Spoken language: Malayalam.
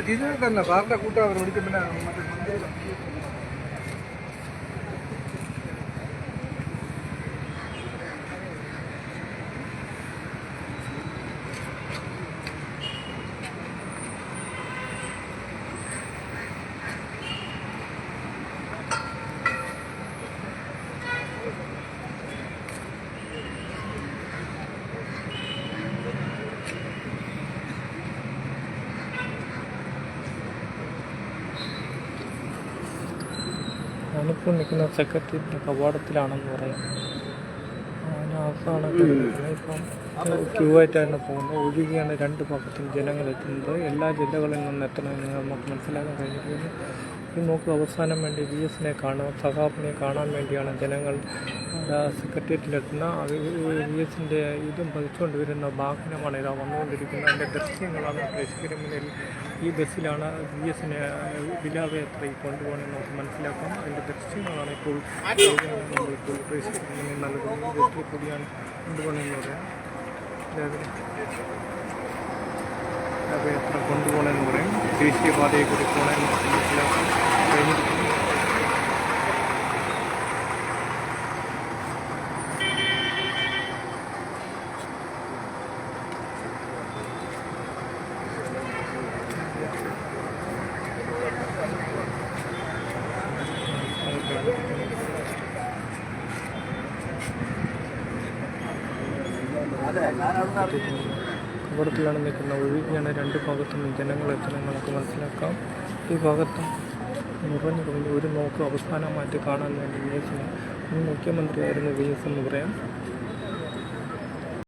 ജിജു തന്നെ സാറിന്റെ കൂട്ടുകാർ വിളിക്കും. പിന്നെ മറ്റേ ഞാനിപ്പോൾ നിൽക്കുന്ന സെക്രട്ടേറിയറ്റിൻ്റെ കവാടത്തിലാണെന്ന് പറയാം. അതിനകത്താണ് ഇപ്പം ക്യൂ ആയിട്ടാണ് പോകുന്നത്. ഒഴുകിയാണ് രണ്ട് ഭാഗത്തും ജനങ്ങൾ എത്തുന്നത്. എല്ലാ ജില്ലകളിൽ നിന്ന് എത്തണമെന്ന് നമുക്ക് മനസ്സിലാക്കാൻ കഴിഞ്ഞിരിക്കുന്നു. ഈ നോക്ക് അവസാനം വേണ്ടി VSനെ കാണുക, സഹാബിനെ കാണാൻ വേണ്ടിയാണ് ജനങ്ങൾ സെക്രട്ടേറിയറ്റിലെത്തുന്ന. VSൻ്റെ ഇതും പതിച്ചുകൊണ്ട് വരുന്ന വാഹനമാണ് ഇതാ വന്നുകൊണ്ടിരിക്കുന്നത്. അതിൻ്റെ ദൃശ്യങ്ങളാണ് പ്രേക്ഷകരുടെ മുന്നിൽ. ഈ ബസ്സിലാണ് VSനെ വിലാപയാത്രയിൽ കൊണ്ടുപോകണമെന്ന് നമുക്ക് മനസ്സിലാക്കാം. അതിൻ്റെ ദൃശ്യങ്ങളാണ് ഇപ്പോൾ നമ്മളിപ്പോൾ പ്രേക്ഷകരുടെ മുന്നിൽ നൽകുന്നത്. ഈ ബസ്സിൽ കൂടിയാണ് കൊണ്ടുപോകണമെന്ന് പറയാം. വിലാപയാത്ര കൊണ്ടുപോകണമെന്ന് പറയും. ദേശീയപാതയെ കൂടി പോകണമെന്ന് മനസ്സിലാക്കാൻ കഴിഞ്ഞിരിക്കുന്നു. കവാടത്തിലാണ് നിൽക്കുന്നത്. ഒഴുകിയാണ് രണ്ട് ഭാഗത്തും ജനങ്ങൾ എത്തുന്നത് നമുക്ക് മനസ്സിലാക്കാം. ഈ ഭാഗത്തും നിറഞ്ഞു ഒരു നോക്ക് അവസാനമായിട്ട് കാണാൻ വേണ്ടി VSന് മുൻ മുഖ്യമന്ത്രിയായിരുന്നു VS എന്ന് പറയാം.